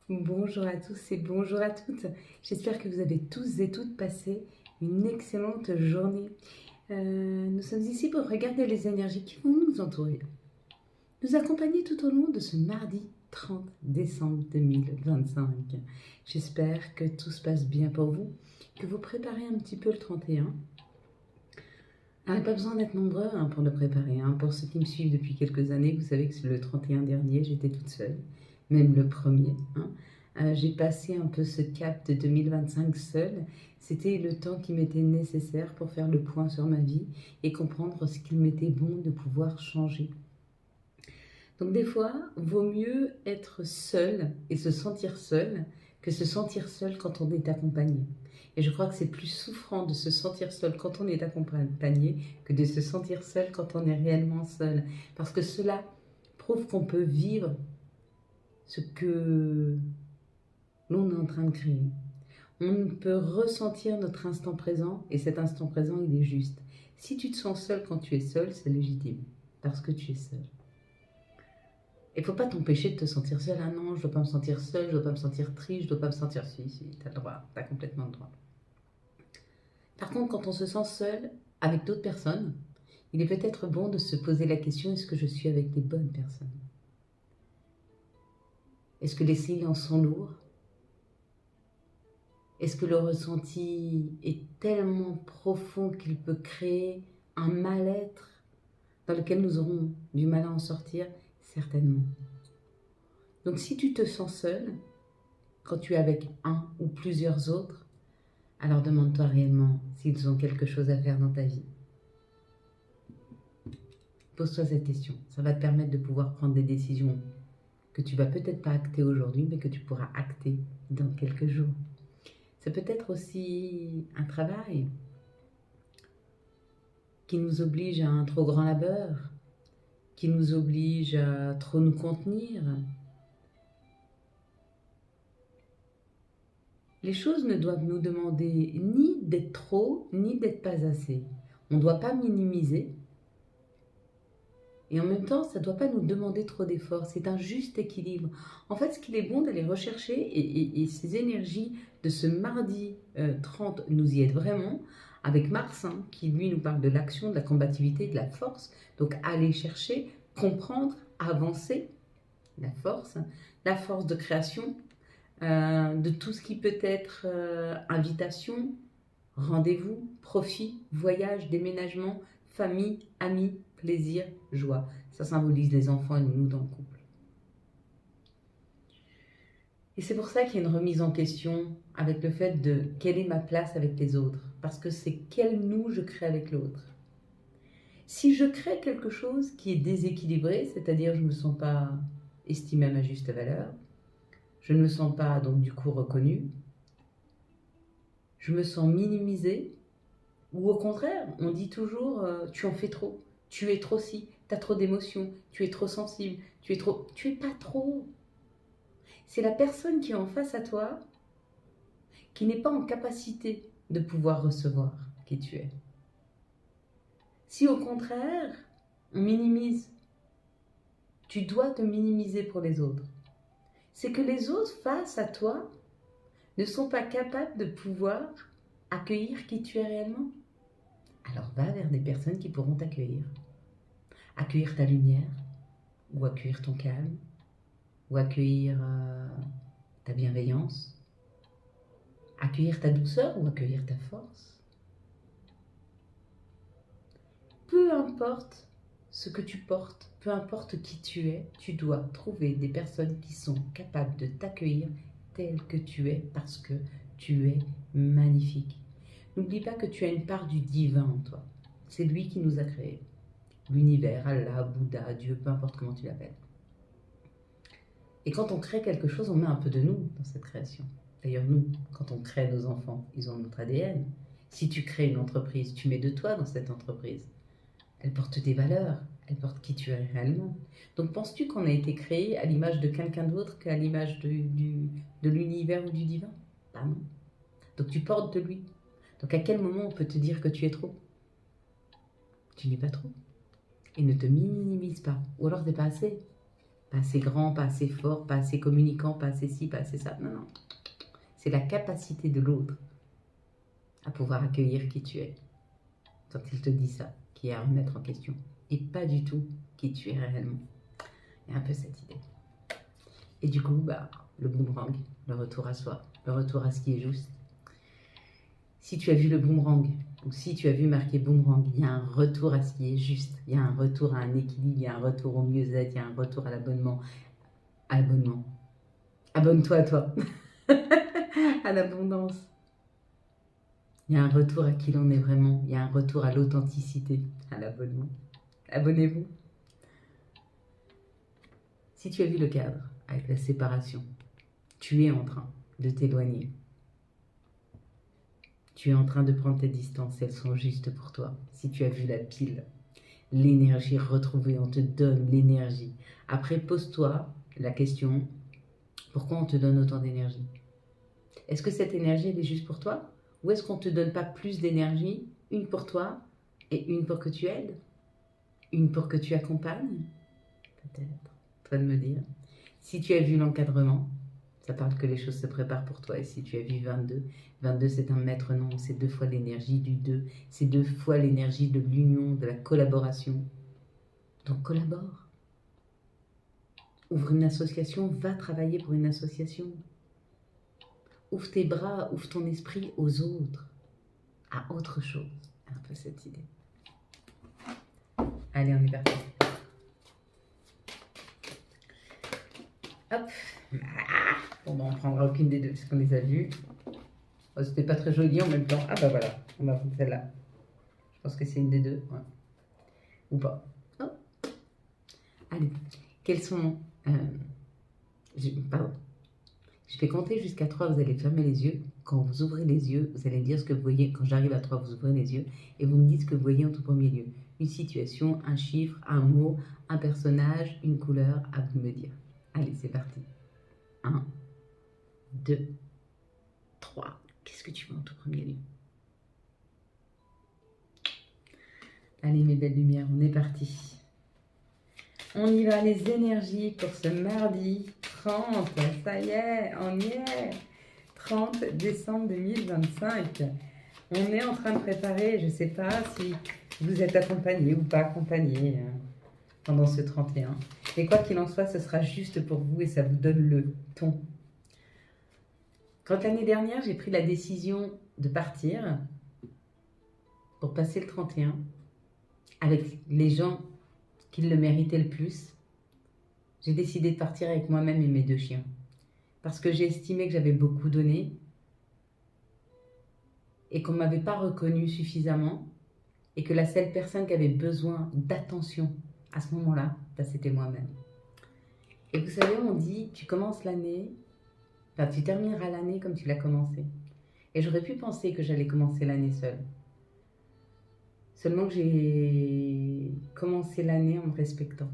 Bonjour à tous et bonjour à toutes. J'espère que vous avez tous et toutes passé une excellente journée. Nous sommes ici pour regarder les énergies qui vont nous entourer, nous accompagner tout au long de ce mardi 30 décembre 2025. J'espère que tout se passe bien pour vous, que vous préparez un petit peu le 31. Il n'y a pas besoin d'être nombreux pour le préparer. Pour ceux qui me suivent depuis quelques années, vous savez que le 31 dernier, j'étais toute seule, même le premier. J'ai passé un peu ce cap de 2025 seule. C'était le temps qui m'était nécessaire pour faire le point sur ma vie et comprendre ce qu'il m'était bon de pouvoir changer. Donc des fois, vaut mieux être seul et se sentir seul que se sentir seul quand on est accompagné. Et je crois que c'est plus souffrant de se sentir seul quand on est accompagné que de se sentir seul quand on est réellement seul. Parce que cela prouve qu'on peut vivre ce que l'on est en train de créer. On peut ressentir notre instant présent et cet instant présent, il est juste. Si tu te sens seul quand tu es seul, c'est légitime parce que tu es seul. Il ne faut pas t'empêcher de te sentir seul. Ah non, je ne dois pas me sentir seul, je ne dois pas me sentir triste, je ne dois pas me sentir... Si, tu as le droit, tu as complètement le droit. Par contre, quand on se sent seul avec d'autres personnes, il est peut-être bon de se poser la question, est-ce que je suis avec les bonnes personnes? Est-ce que les silences sont lourds? Est-ce que le ressenti est tellement profond qu'il peut créer un mal-être dans lequel nous aurons du mal à en sortir? Certainement. Donc si tu te sens seul, quand tu es avec un ou plusieurs autres, alors demande-toi réellement s'ils ont quelque chose à faire dans ta vie. Pose-toi cette question. Ça va te permettre de pouvoir prendre des décisions que tu vas peut-être pas acter aujourd'hui, mais que tu pourras acter dans quelques jours. C'est peut-être aussi un travail qui nous oblige à un trop grand labeur, qui nous oblige à trop nous contenir. Les choses ne doivent nous demander ni d'être trop, ni d'être pas assez. On ne doit pas minimiser. Et en même temps, ça ne doit pas nous demander trop d'efforts. C'est un juste équilibre. En fait, ce qu'il est bon d'aller rechercher, et ces énergies de ce mardi 30 nous y aident vraiment, avec Mars, qui lui nous parle de l'action, de la combativité, de la force. Donc, aller chercher, comprendre, avancer, la force de création, de tout ce qui peut être invitation, rendez-vous, profit, voyage, déménagement, famille, amis, plaisir, joie. Ça symbolise les enfants et nous dans le couple. Et c'est pour ça qu'il y a une remise en question avec le fait de quelle est ma place avec les autres. Parce que c'est quel nous je crée avec l'autre. Si je crée quelque chose qui est déséquilibré, c'est-à-dire je ne me sens pas estimée à ma juste valeur, je ne me sens pas donc du coup reconnue, je me sens minimisée, ou au contraire, on dit toujours tu en fais trop, tu es trop ci, tu as trop d'émotions, tu es trop sensible, tu es pas trop. C'est la personne qui est en face à toi qui n'est pas en capacité de pouvoir recevoir qui tu es. Si au contraire, on minimise, tu dois te minimiser pour les autres. C'est que les autres face à toi ne sont pas capables de pouvoir accueillir qui tu es réellement. Alors va vers des personnes qui pourront t'accueillir. Accueillir ta lumière, ou accueillir ton calme, ou accueillir ta bienveillance, accueillir ta douceur ou accueillir ta force. Peu importe ce que tu portes, peu importe qui tu es, tu dois trouver des personnes qui sont capables de t'accueillir tel que tu es parce que tu es magnifique. N'oublie pas que tu as une part du divin en toi. C'est lui qui nous a créés. L'univers, Allah, Bouddha, Dieu, peu importe comment tu l'appelles. Et quand on crée quelque chose, on met un peu de nous dans cette création. D'ailleurs, nous, quand on crée nos enfants, ils ont notre ADN. Si tu crées une entreprise, tu mets de toi dans cette entreprise. Elle porte des valeurs, elle porte qui tu es réellement. Donc penses-tu qu'on a été créé à l'image de quelqu'un d'autre qu'à l'image de l'univers ou du divin? Bah non. Donc tu portes de lui. Donc à quel moment on peut te dire que tu es trop? Tu n'es pas trop. Et ne te minimise pas. Ou alors t'es pas assez. Pas assez grand, pas assez fort, pas assez communicant, pas assez ci, pas assez ça. Non, non. C'est la capacité de l'autre à pouvoir accueillir qui tu es. Quand il te dit ça, qui est à remettre en question. Et pas du tout qui tu es réellement. Il y a un peu cette idée. Et du coup, le boomerang, le retour à soi, le retour à ce qui est juste. Si tu as vu le boomerang, ou si tu as vu marqué boomerang, il y a un retour à ce qui est juste. Il y a un retour à un équilibre, il y a un retour au mieux-être, il y a un retour à l'abonnement. Abonne-toi à toi. À l'abondance. Il y a un retour à qui l'on est vraiment. Il y a un retour à l'authenticité, à l'abonnement. Abonnez-vous. Si tu as vu le cadre avec la séparation, tu es en train de t'éloigner. Tu es en train de prendre tes distances, elles sont justes pour toi. Si tu as vu la pile, l'énergie retrouvée, on te donne l'énergie. Après, pose-toi la question, pourquoi on te donne autant d'énergie? Est-ce que cette énergie, elle est juste pour toi? Ou est-ce qu'on ne te donne pas plus d'énergie, une pour toi et une pour que tu aides? Une pour que tu accompagnes? Peut-être. Toi de me dire. Si tu as vu l'encadrement, ça parle que les choses se préparent pour toi. Et si tu as vu 22, 22 c'est un maître nombre, c'est 2 fois l'énergie du 2, c'est 2 fois l'énergie de l'union, de la collaboration. Donc collabore. Ouvre une association, va travailler pour une association. Ouvre tes bras, ouvre ton esprit aux autres, à autre chose. Un peu cette idée. Allez, on est parti. Hop. Bon, on prendra aucune des deux parce qu'on les a vus. Oh, c'était pas très joli en même temps. Ah bah voilà, on va prendre celle-là. Je pense que c'est une des deux. Ouais. Ou pas. Oh. Allez, quels sont... pardon. Je vais compter jusqu'à 3, vous allez fermer les yeux. Quand vous ouvrez les yeux, vous allez me dire ce que vous voyez. Quand j'arrive à 3, vous ouvrez les yeux et vous me dites ce que vous voyez en tout premier lieu. Une situation, un chiffre, un mot, un personnage, une couleur, à vous de me dire. Allez, c'est parti. 1, 2, 3. Qu'est-ce que tu vois en tout premier lieu? Allez, mes belles lumières, on est parti. On y va, les énergies pour ce mardi 30. Ça y est, on y est. 30 décembre 2025. On est en train de préparer, je ne sais pas si vous êtes accompagné ou pas accompagné pendant ce 31. Mais quoi qu'il en soit, ce sera juste pour vous et ça vous donne le ton. Quand l'année dernière, j'ai pris la décision de partir pour passer le 31 avec les gens qui le méritaient le plus, j'ai décidé de partir avec moi-même et mes 2 chiens. Parce que j'ai estimé que j'avais beaucoup donné et qu'on ne m'avait pas reconnu suffisamment et que la seule personne qui avait besoin d'attention à ce moment-là, c'était moi-même. Et vous savez, on dit, tu commences l'année, enfin tu termineras l'année comme tu l'as commencée. Et j'aurais pu penser que j'allais commencer l'année seule. Seulement que j'ai commencé l'année en me respectant.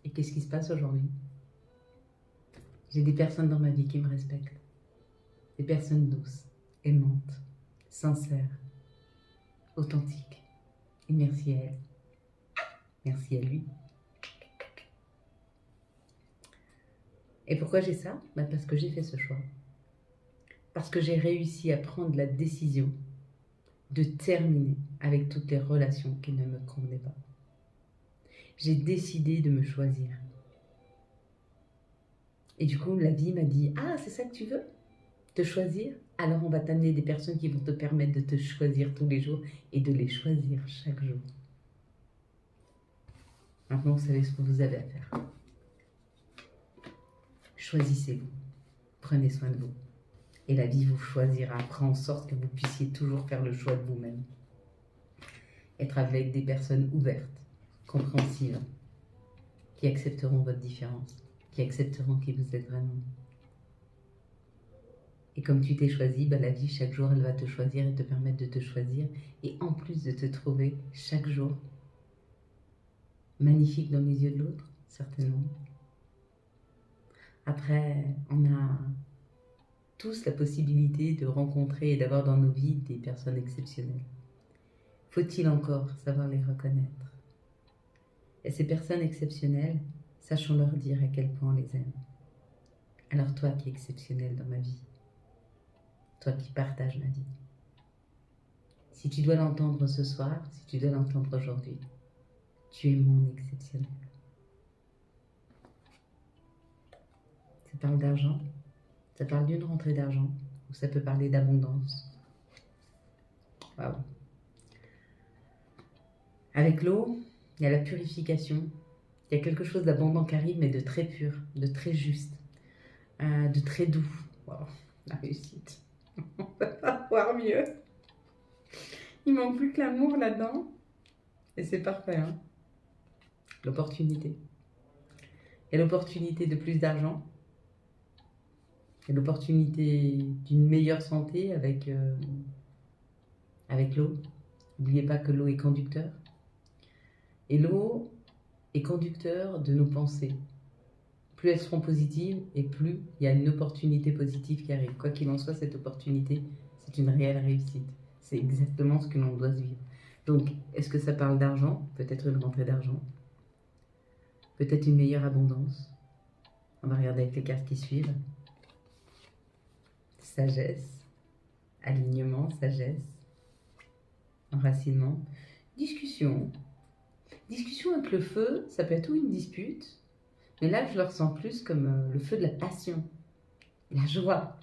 Et qu'est-ce qui se passe aujourd'hui? J'ai des personnes dans ma vie qui me respectent. Des personnes douces, aimantes, sincères, authentiques. Et merci à elles. Merci à lui. Et pourquoi j'ai ça? Parce que j'ai fait ce choix. Parce que j'ai réussi à prendre la décision de terminer avec toutes les relations qui ne me convenaient pas. J'ai décidé de me choisir. Et du coup, la vie m'a dit, ah, c'est ça que tu veux? Te choisir? Alors on va t'amener des personnes qui vont te permettre de te choisir tous les jours et de les choisir chaque jour. Maintenant, vous savez ce que vous avez à faire. Choisissez-vous. Prenez soin de vous. Et la vie vous choisira. Fera en sorte que vous puissiez toujours faire le choix de vous-même. Être avec des personnes ouvertes, compréhensives, qui accepteront votre différence, qui accepteront qui vous êtes vraiment. Et comme tu t'es choisi, la vie, chaque jour, elle va te choisir et te permettre de te choisir. Et en plus de te trouver chaque jour magnifique dans les yeux de l'autre, certainement. Après, on a tous la possibilité de rencontrer et d'avoir dans nos vies des personnes exceptionnelles. Faut-il encore savoir les reconnaître? Et ces personnes exceptionnelles, Sachons leur dire à quel point on les aime. Alors toi qui es exceptionnel dans ma vie, toi qui partages ma vie, si tu dois l'entendre ce soir, si tu dois l'entendre aujourd'hui, tu es mon exceptionnel. Ça parle d'argent, ça parle d'une rentrée d'argent, ou ça peut parler d'abondance. Waouh. Avec l'eau, il y a la purification, il y a quelque chose d'abondant qui arrive, mais de très pur, de très juste, de très doux. Waouh, la réussite. On ne peut pas voir mieux. Il manque plus que l'amour là-dedans. Et c'est parfait, hein. L'opportunité. Il y a l'opportunité de plus d'argent. Il y a l'opportunité d'une meilleure santé avec l'eau. N'oubliez pas que l'eau est conducteur. Et l'eau est conducteur de nos pensées. Plus elles seront positives et plus il y a une opportunité positive qui arrive. Quoi qu'il en soit, cette opportunité, c'est une réelle réussite. C'est exactement ce que l'on doit vivre. Donc, est-ce que ça parle d'argent? Peut-être une rentrée d'argent. Peut-être une meilleure abondance. On va regarder avec les cartes qui suivent. Sagesse, alignement, sagesse, enracinement, discussion. Discussion avec le feu, ça peut être ou une dispute, mais là je le ressens plus comme le feu de la passion, la joie.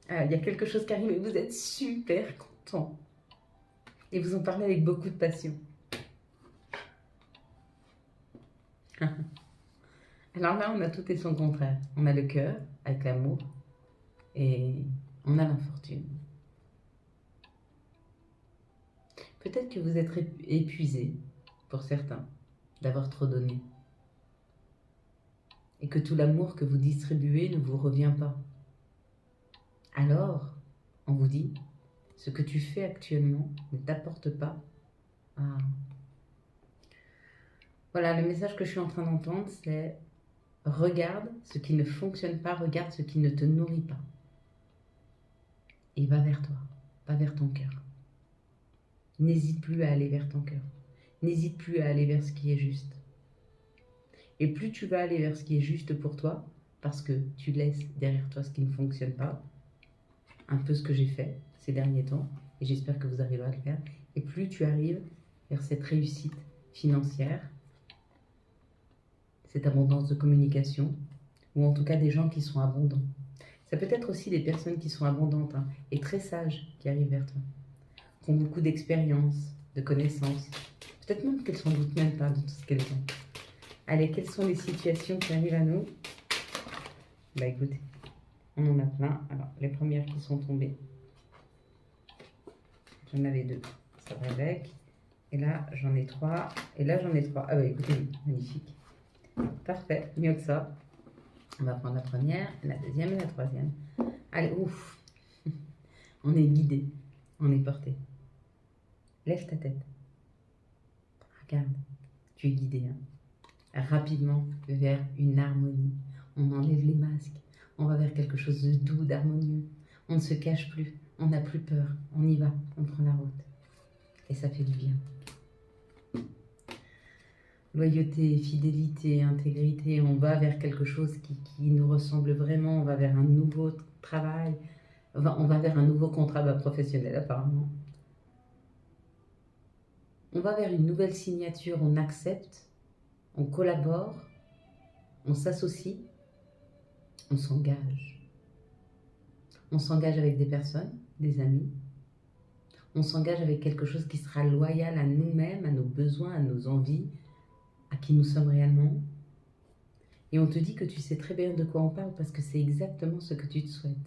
Il y a quelque chose qui arrive et vous êtes super content. Et vous en parlez avec beaucoup de passion. Alors là, on a tout et son contraire. On a le cœur avec l'amour et on a l'infortune. Peut-être que vous êtes épuisé, pour certains, d'avoir trop donné. Et que tout l'amour que vous distribuez ne vous revient pas. Alors, on vous dit, ce que tu fais actuellement ne t'apporte pas. Ah. Voilà, le message que je suis en train d'entendre, c'est regarde ce qui ne fonctionne pas, regarde ce qui ne te nourrit pas. Et va vers toi, va vers ton cœur. N'hésite plus à aller vers ton cœur. N'hésite plus à aller vers ce qui est juste. Et plus tu vas aller vers ce qui est juste pour toi, parce que tu laisses derrière toi ce qui ne fonctionne pas, un peu ce que j'ai fait ces derniers temps, et j'espère que vous arriverez à le faire, et plus tu arrives vers cette réussite financière, cette abondance de communication, ou en tout cas des gens qui sont abondants. Ça peut être aussi des personnes qui sont abondantes et très sages qui arrivent vers toi, qui ont beaucoup d'expérience, de connaissances, peut-être même qu'elles ne s'en doutent même pas de tout ce qu'elles ont. Allez, quelles sont les situations qui arrivent à nous? Bah écoutez, on en a plein. Alors, les premières qui sont tombées, j'en avais 2, ça va avec. Et là, j'en ai 3. Et là, j'en ai 3. Ah bah écoutez, magnifique. Parfait, mieux que ça. On va prendre la première, la deuxième et la troisième. Allez, ouf. On est guidé, on est porté. Lève ta tête. Regarde, tu es guidé. Rapidement vers une harmonie. On enlève les masques. On va vers quelque chose de doux, d'harmonieux. On ne se cache plus. On n'a plus peur. On y va. On prend la route. Et ça fait du bien. Loyauté, fidélité, intégrité. On va vers quelque chose qui nous ressemble vraiment. On va vers un nouveau travail. On va vers un nouveau contrat professionnel apparemment. On va vers une nouvelle signature. On accepte. On collabore, on s'associe, on s'engage. On s'engage avec des personnes, des amis. On s'engage avec quelque chose qui sera loyal à nous-mêmes, à nos besoins, à nos envies, à qui nous sommes réellement. Et on te dit que tu sais très bien de quoi on parle parce que c'est exactement ce que tu te souhaites.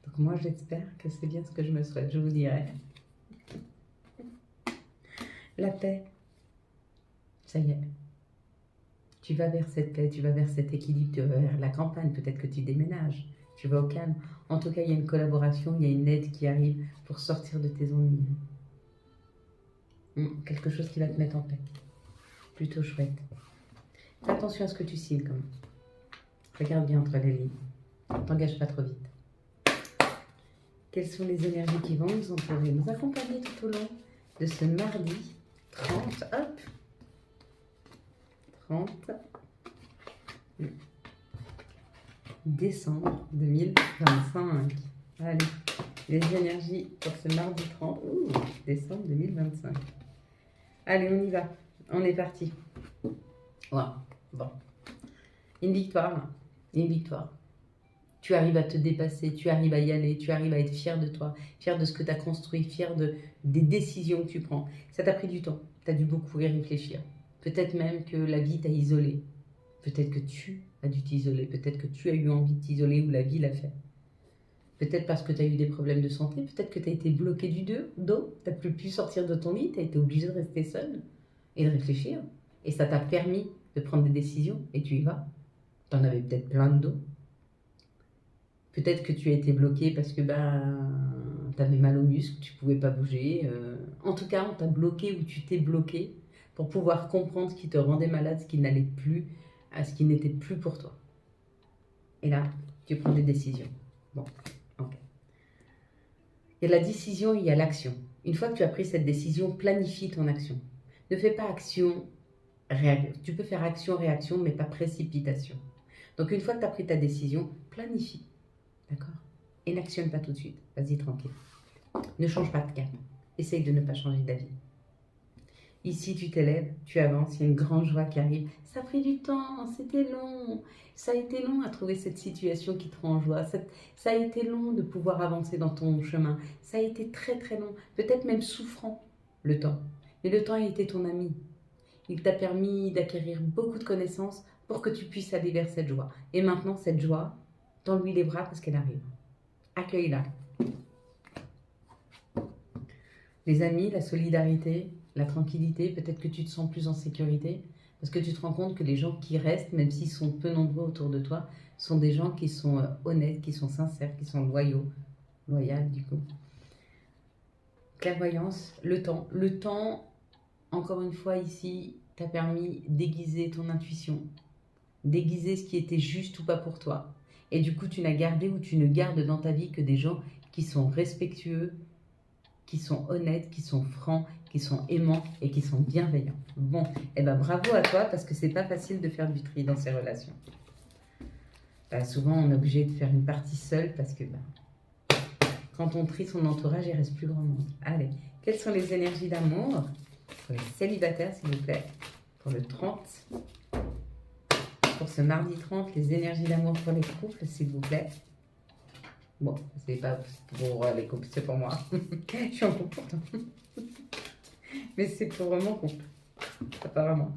Donc moi, j'espère que c'est bien ce que je me souhaite, je vous dirai. La paix, ça y est. Tu vas vers cette paix, tu vas vers cet équilibre, tu vas vers la campagne, peut-être que tu déménages, tu vas au calme. En tout cas, il y a une collaboration, il y a une aide qui arrive pour sortir de tes ennuis. Quelque chose qui va te mettre en paix. Plutôt chouette. Fais attention à ce que tu signes quand même. Regarde bien entre les lignes. Ne t'engage pas trop vite. Quelles sont les énergies qui vont nous entourer, nous accompagner tout au long de ce mardi 30, hop, 30, Décembre 2025. Allez, les énergies pour ce mardi 30. Ouh, décembre 2025. Allez, on y va. On est parti. Ouais, bon. Une victoire, là. Une victoire. Tu arrives à te dépasser, tu arrives à y aller, tu arrives à être fier de toi, fier de ce que tu as construit, fier des décisions que tu prends. Ça t'a pris du temps, tu as dû beaucoup y réfléchir. Peut-être même que la vie t'a isolé. Peut-être que tu as dû t'isoler, peut-être que tu as eu envie de t'isoler ou la vie l'a fait. Peut-être parce que tu as eu des problèmes de santé, peut-être que tu as été bloqué du dos, tu n'as plus pu sortir de ton lit, tu as été obligé de rester seul et de réfléchir. Et ça t'a permis de prendre des décisions et tu y vas. Tu en avais peut-être plein de dos. Peut-être que tu as été bloqué parce que tu avais mal aux muscles, tu ne pouvais pas bouger. En tout cas, on t'a bloqué ou tu t'es bloqué pour pouvoir comprendre ce qui te rendait malade, ce qui n'allait plus, ce qui n'était plus pour toi. Et là, tu prends des décisions. Bon, ok. Il y a la décision, il y a l'action. Une fois que tu as pris cette décision, planifie ton action. Ne fais pas action, réaction. Tu peux faire action, réaction, mais pas précipitation. Donc une fois que tu as pris ta décision, planifie. D'accord? Et n'actionne pas tout de suite. Vas-y, tranquille. Ne change pas de calme. Essaye de ne pas changer d'avis. Ici, tu t'élèves, tu avances, il y a une grande joie qui arrive. Ça a pris du temps, c'était long. Ça a été long à trouver cette situation qui te rend en joie. Ça a été long de pouvoir avancer dans ton chemin. Ça a été très très long, peut-être même souffrant, le temps. Mais le temps a été ton ami. Il t'a permis d'acquérir beaucoup de connaissances pour que tu puisses aller vers cette joie. Et maintenant, cette joie, tends-lui les bras parce qu'elle arrive. Accueille-la. Les amis, la solidarité, la tranquillité, peut-être que tu te sens plus en sécurité parce que tu te rends compte que les gens qui restent, même s'ils sont peu nombreux autour de toi, sont des gens qui sont honnêtes, qui sont sincères, qui sont loyaux du coup. Clairvoyance, le temps. Le temps, encore une fois ici, t'a permis d'aiguiser ton intuition, d'aiguiser ce qui était juste ou pas pour toi. Et du coup, tu n'as gardé ou tu ne gardes dans ta vie que des gens qui sont respectueux, qui sont honnêtes, qui sont francs, qui sont aimants et qui sont bienveillants. Bon, et ben bravo à toi parce que c'est pas facile de faire du tri dans ces relations. Souvent, on est obligé de faire une partie seule parce que quand on trie son entourage, il reste plus grand monde. Allez, quelles sont les énergies d'amour pour les célibataires, s'il vous plaît, pour le 30, pour ce mardi 30, les énergies d'amour pour les couples, s'il vous plaît. Bon, c'est pas pour les couples, c'est pour moi. Je suis en couple pourtant. Mais c'est pour mon couple, apparemment.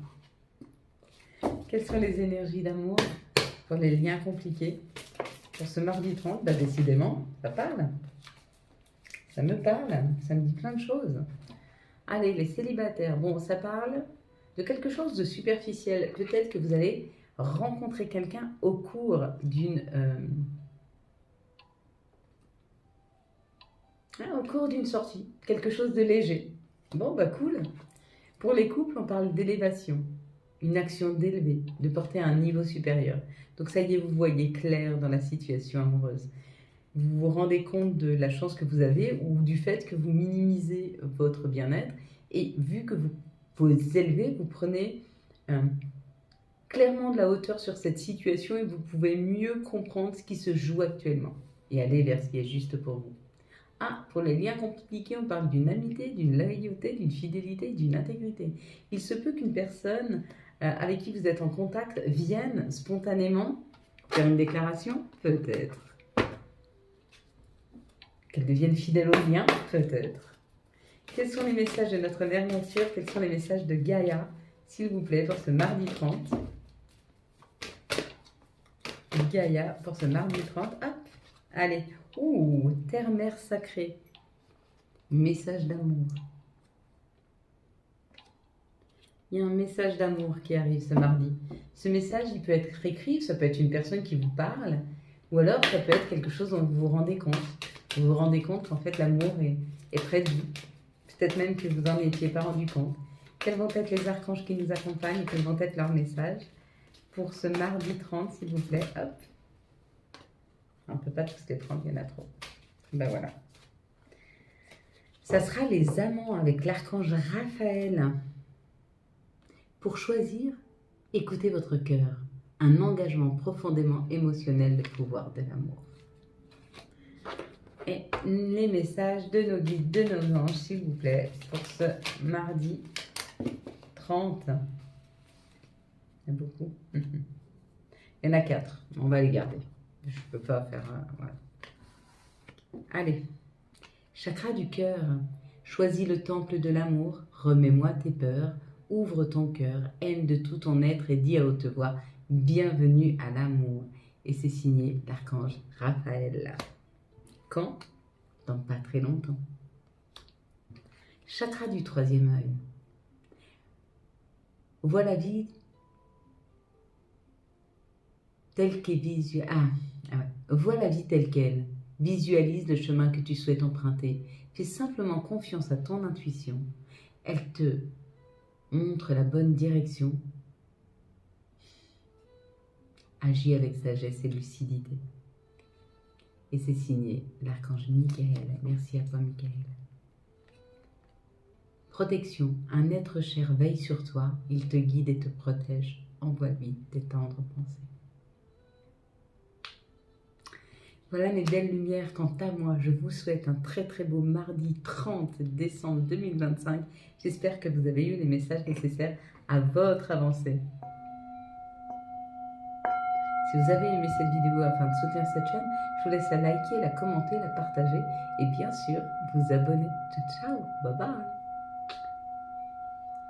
Quelles sont les énergies d'amour pour les liens compliqués pour ce mardi 30? Décidément, ça parle. Ça me parle, ça me dit plein de choses. Allez, les célibataires. Bon, ça parle de quelque chose de superficiel. Peut-être que vous allez rencontrer quelqu'un au cours d'une... au cours d'une sortie, quelque chose de léger. Bon, cool. Pour les couples, on parle d'élévation, une action d'élevée, de porter à un niveau supérieur. Donc ça y est, vous voyez clair dans la situation amoureuse. Vous vous rendez compte de la chance que vous avez ou du fait que vous minimisez votre bien-être. Et vu que vous vous élevez, vous prenez clairement de la hauteur sur cette situation et vous pouvez mieux comprendre ce qui se joue actuellement et aller vers ce qui est juste pour vous. Pour les liens compliqués, on parle d'une amitié, d'une loyauté, d'une fidélité, d'une intégrité. Il se peut qu'une personne avec qui vous êtes en contact vienne spontanément faire une déclaration, peut-être. Qu'elle devienne fidèle au lien, peut-être. Quels sont les messages de notre mère nature? Quels sont les messages de Gaïa, s'il vous plaît, pour ce mardi 30? Gaïa, pour ce mardi 30. Hop, allez. Terre-mère sacrée. Message d'amour. Il y a un message d'amour qui arrive ce mardi. Ce message, il peut être écrit, ça peut être une personne qui vous parle, ou alors ça peut être quelque chose dont vous vous rendez compte. Vous vous rendez compte qu'en fait l'amour est près de vous. Peut-être même que vous n'en étiez pas rendu compte. Quels vont être les archanges qui nous accompagnent et quels vont être leurs messages pour ce mardi 30, s'il vous plaît. Hop. On ne peut pas tous les prendre, il y en a trop. Voilà. Ça sera les amants avec l'archange Raphaël. Pour choisir, écoutez votre cœur. un engagement profondément émotionnel des pouvoirs de l'amour. Et les messages de nos guides, de nos anges, s'il vous plaît, pour ce mardi 30. Il y en a beaucoup. Il y en a 4. On va les garder. Je ne peux pas faire... voilà. Allez. Chakra du cœur. Choisis le temple de l'amour. Remets-moi tes peurs. Ouvre ton cœur. Aime de tout ton être et dis à haute voix, bienvenue à l'amour. Et c'est signé l'archange Raphaël. Quand? Dans pas très longtemps. Chakra du troisième œil. Vois la vie telle qu'elle Vois la vie telle qu'elle. Visualise le chemin que tu souhaites emprunter. Fais simplement confiance à ton intuition. Elle te montre la bonne direction. Agis avec sagesse et lucidité. Et c'est signé l'archange Michael. Merci à toi, Michael. Protection. Un être cher veille sur toi. Il te guide et te protège. Envoie-lui tes tendres pensées. Voilà mes belles lumières. Quant à moi, je vous souhaite un très très beau mardi 30 décembre 2025. J'espère que vous avez eu les messages nécessaires à votre avancée. Si vous avez aimé cette vidéo afin de soutenir cette chaîne, je vous laisse la liker, la commenter, la partager et bien sûr vous abonner. Ciao, ciao, bye bye.